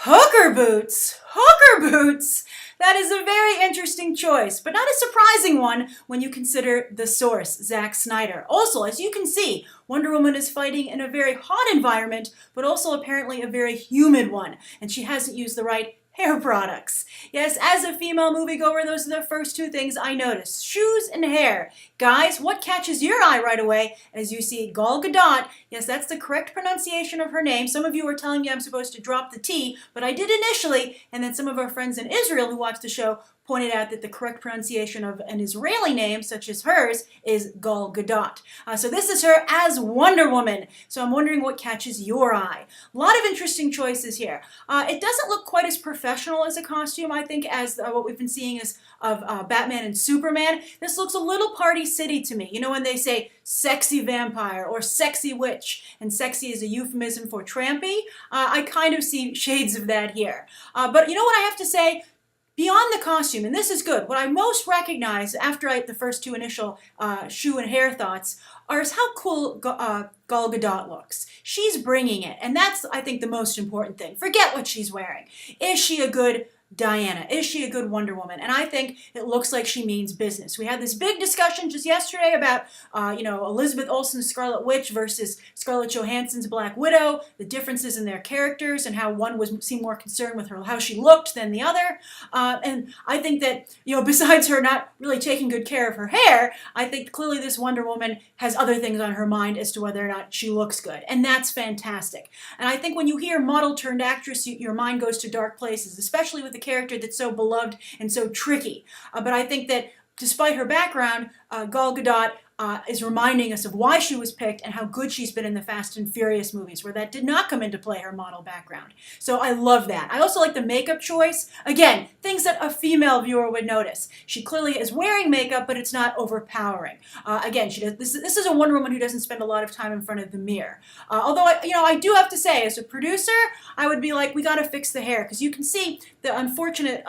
Hooker boots? Hooker boots? That is a very interesting choice, but not a surprising one when you consider the source, Zack Snyder. Also, as you can see, Wonder Woman is fighting in a very hot environment, but also apparently a very humid one, and she hasn't used the right hair products. Yes, as a female moviegoer, those are the first two things I notice. Shoes and hair. Guys, what catches your eye right away as you see Gal Gadot? Yes, that's the correct pronunciation of her name. Some of you were telling me I'm supposed to drop the T, but I did initially, and then some of our friends in Israel who watched the show pointed out that the correct pronunciation of an Israeli name, such as hers, is Gal Gadot. So this is her as Wonder Woman. So I'm wondering what catches your eye. A lot of interesting choices here. It doesn't look quite as professional as a costume, I think, as what we've been seeing of Batman and Superman. This looks a little Party City to me. You know when they say sexy vampire or sexy witch, and sexy is a euphemism for trampy? I kind of see shades of that here. But you know what I have to say? Beyond the costume, and this is good, what I most recognize after the first two initial shoe and hair thoughts is how cool Gal Gadot looks. She's bringing it, and that's, I think, the most important thing. Forget what she's wearing. Is she a good Diana? Is she a good Wonder Woman? And I think it looks like she means business. We had this big discussion just yesterday about, Elizabeth Olsen's Scarlet Witch versus Scarlett Johansson's Black Widow, the differences in their characters and how one seemed more concerned with how she looked than the other. And I think that, besides her not really taking good care of her hair, I think clearly this Wonder Woman has other things on her mind as to whether or not she looks good. And that's fantastic. And I think when you hear model turned actress, your mind goes to dark places, especially with the character that's so beloved and so tricky. But I think that despite her background, Gal Gadot is reminding us of why she was picked and how good she's been in the Fast and Furious movies, where that did not come into play, her model background. So I love that. I also like the makeup choice. Again, things that a female viewer would notice. She clearly is wearing makeup, but it's not overpowering. Again, this is a Wonder Woman who doesn't spend a lot of time in front of the mirror. Although, I do have to say, as a producer, I would be like, we got to fix the hair, because you can see the unfortunate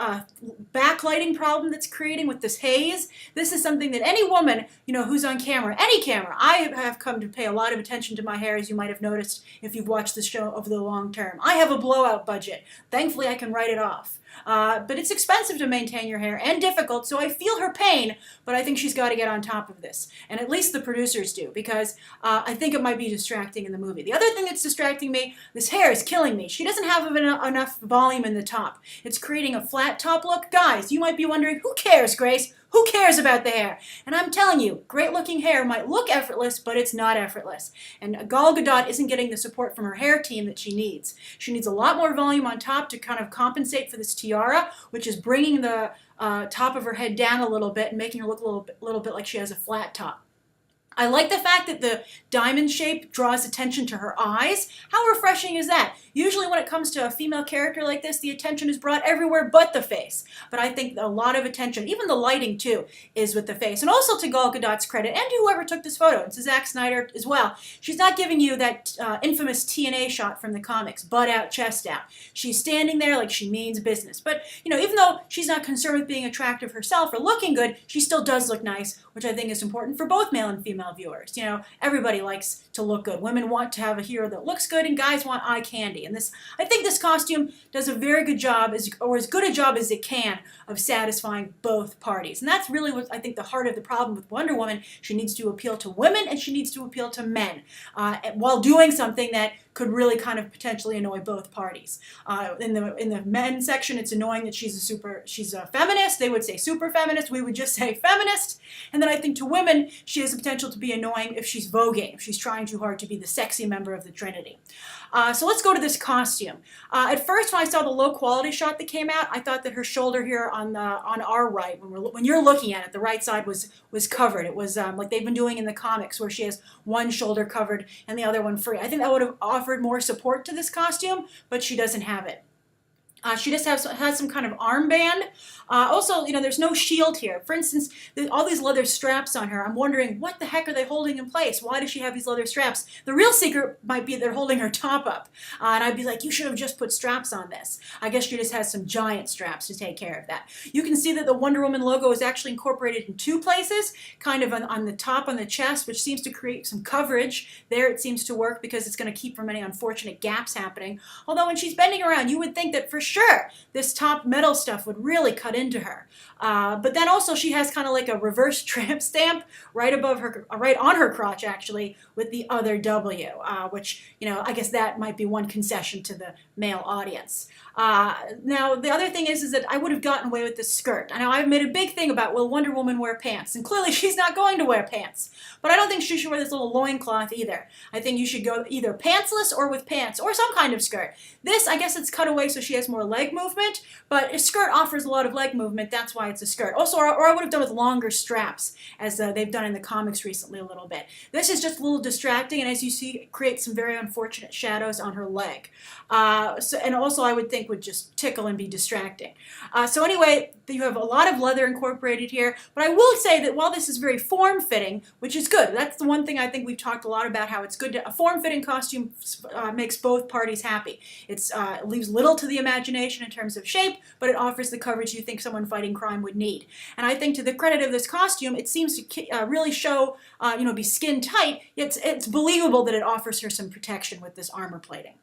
backlighting problem that's creating with this haze. This is something that any woman, who's on camera, any camera, I have come to pay a lot of attention to my hair, as you might have noticed if you've watched the show over the long term. I have a blowout budget. Thankfully, I can write it off. But it's expensive to maintain your hair and difficult, so I feel her pain, but I think she's got to get on top of this. And at least the producers do, because I think it might be distracting in the movie. The other thing that's distracting me, this hair is killing me. She doesn't have enough volume in the top. It's creating a flat top look. Guys, you might be wondering, who cares, Grace? Who cares about the hair? And I'm telling you, great looking hair might look effortless, but it's not effortless. And Gal Gadot isn't getting the support from her hair team that she needs. She needs a lot more volume on top to kind of compensate for this tiara, which is bringing the top of her head down a little bit and making her look a little bit like she has a flat top. I like the fact that the diamond shape draws attention to her eyes. How refreshing is that? Usually when it comes to a female character like this, the attention is brought everywhere but the face. But I think a lot of attention, even the lighting too, is with the face. And also to Gal Gadot's credit, and to whoever took this photo, and to Zack Snyder as well, she's not giving you that infamous TNA shot from the comics, butt out, chest out. She's standing there like she means business. But, even though she's not concerned with being attractive herself or looking good, she still does look nice, which I think is important for both male and female viewers. Everybody likes to look good. Women want to have a hero that looks good, and guys want eye candy. And I think this costume does a very good job, or as good a job as it can, of satisfying both parties. And that's really what I think the heart of the problem with Wonder Woman. She needs to appeal to women, and she needs to appeal to men, while doing something that could really kind of potentially annoy both parties. In the men's section, it's annoying that she's a feminist. They would say super feminist. We would just say feminist. And then I think to women, she has the potential to be annoying if she's voguing, if she's trying too hard to be the sexy member of the Trinity. So let's go to this costume. At first, when I saw the low quality shot that came out, I thought that her shoulder here on our right, when you're looking at it, the right side was covered. It was like they've been doing in the comics, where she has one shoulder covered and the other one free. I think that would have offered more support to this costume, but she doesn't have it. She just has some kind of armband. Also, there's no shield here. For instance, all these leather straps on her. I'm wondering, what the heck are they holding in place? Why does she have these leather straps? The real secret might be they're holding her top up. And I'd be like, you should have just put straps on this. I guess she just has some giant straps to take care of that. You can see that the Wonder Woman logo is actually incorporated in 2 places, kind of on the top on the chest, which seems to create some coverage. There it seems to work because it's going to keep from any unfortunate gaps happening. Although when she's bending around, you would think that for sure this top metal stuff would really cut into her. But then also she has kind of like a reverse tramp stamp right above her, right on her crotch actually, with the other W, which, I guess that might be one concession to the male audience. Now, the other thing is that I would have gotten away with this skirt. I know I've made a big thing about, will Wonder Woman wear pants? And clearly she's not going to wear pants. But I don't think she should wear this little loincloth either. I think you should go either pantsless or with pants, or some kind of skirt. This, I guess it's cut away so she has more leg movement, but a skirt offers a lot of leg movement. That's why it's a skirt. Also, or I would have done with longer straps, as they've done in the comics recently a little bit. This is just a little distracting, and as you see, it creates some very unfortunate shadows on her leg. And also, I would think would just tickle and be distracting. So anyway, you have a lot of leather incorporated here, but I will say that while this is very form-fitting, which is good, that's the one thing I think we've talked a lot about, how it's good a form-fitting costume makes both parties happy. It leaves little to the imagination in terms of shape, but it offers the coverage you think someone fighting crime would need. And I think to the credit of this costume, it seems to really show, be skin tight. It's believable that it offers her some protection with this armor plating.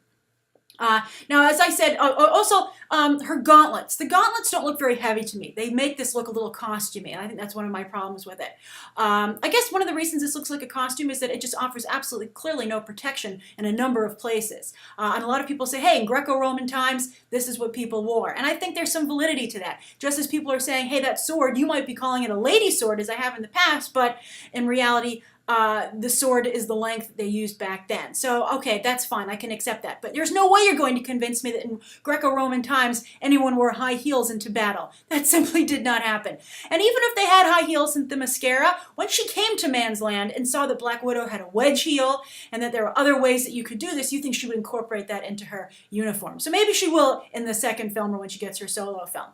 Now, as I said, also her gauntlets. The gauntlets don't look very heavy to me. They make this look a little costumey, and I think that's one of my problems with it. I guess one of the reasons this looks like a costume is that it just offers absolutely clearly no protection in a number of places. And a lot of people say, hey, in Greco-Roman times, this is what people wore. And I think there's some validity to that. Just as people are saying, hey, that sword, you might be calling it a lady sword, as I have in the past, but in reality, the sword is the length they used back then. So, okay, that's fine. I can accept that. But there's no way you're going to convince me that in Greco-Roman times anyone wore high heels into battle. That simply did not happen. And even if they had high heels in Themyscira, once she came to Man's Land and saw that Black Widow had a wedge heel and that there were other ways that you could do this, you think she would incorporate that into her uniform. So maybe she will in the second film or when she gets her solo film.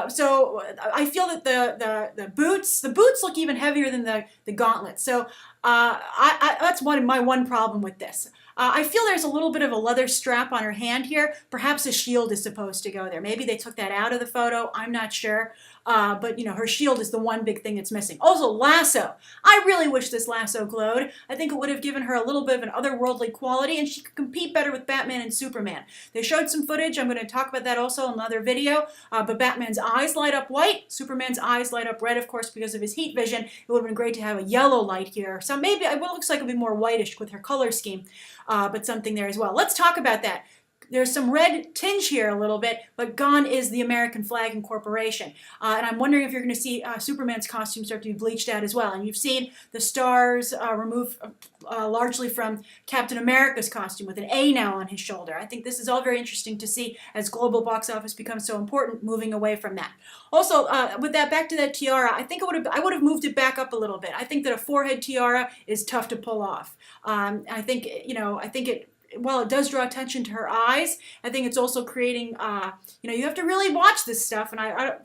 So I feel that the boots look even heavier than the gauntlets. So that's my one problem with this. I feel there's a little bit of a leather strap on her hand here. Perhaps a shield is supposed to go there. Maybe they took that out of the photo. I'm not sure. But, her shield is the one big thing that's missing. Also, lasso. I really wish this lasso glowed. I think it would have given her a little bit of an otherworldly quality, and she could compete better with Batman and Superman. They showed some footage. I'm going to talk about that also in another video. But Batman's eyes light up white. Superman's eyes light up red, of course, because of his heat vision. It would have been great to have a yellow light here. So maybe it looks like it would be more whitish with her color scheme, but something there as well. Let's talk about that. There's some red tinge here a little bit, but gone is the American flag incorporation. And I'm wondering if you're going to see Superman's costume start to be bleached out as well. And you've seen the stars removed largely from Captain America's costume with an A now on his shoulder. I think this is all very interesting to see as global box office becomes so important, moving away from that. Also, with that, back to that tiara, I think I would have moved it back up a little bit. I think that a forehead tiara is tough to pull off. I think while it does draw attention to her eyes, I think it's also creating, you have to really watch this stuff. And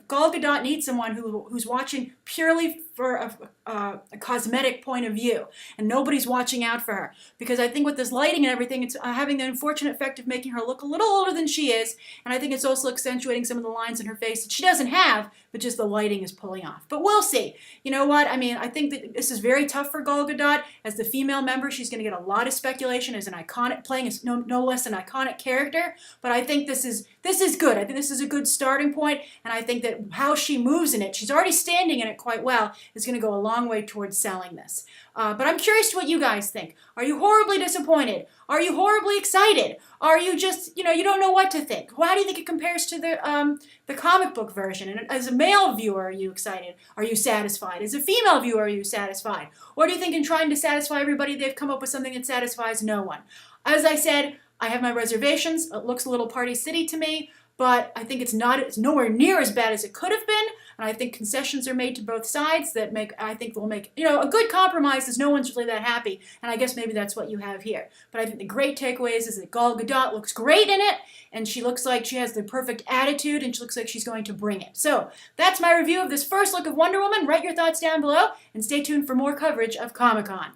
Gal Gadot needs someone who's watching purely for a cosmetic point of view, and nobody's watching out for her. Because I think with this lighting and everything, it's having the unfortunate effect of making her look a little older than she is, and I think it's also accentuating some of the lines in her face that she doesn't have, but just the lighting is pulling off. But we'll see. You know what? I mean, I think that this is very tough for Gal Gadot. As the female member, she's going to get a lot of speculation as an iconic, playing as no less an iconic character, but I think this is good. I think this is a good starting point, and I think that how she moves in it, she's already standing in it quite well, is going to go a long way towards selling this. But I'm curious to what you guys think. Are you horribly disappointed? Are you horribly excited? Are you just, you don't know what to think? How do you think it compares to the comic book version? And as a male viewer, are you excited? Are you satisfied? As a female viewer, are you satisfied? Or do you think in trying to satisfy everybody, they've come up with something that satisfies no one? As I said, I have my reservations. It looks a little Party City to me, but I think it's nowhere near as bad as it could have been. And I think concessions are made to both sides that I think will make, a good compromise is no one's really that happy. And I guess maybe that's what you have here. But I think the great takeaway is that Gal Gadot looks great in it, and she looks like she has the perfect attitude, and she looks like she's going to bring it. So that's my review of this first look of Wonder Woman. Write your thoughts down below, and stay tuned for more coverage of Comic-Con.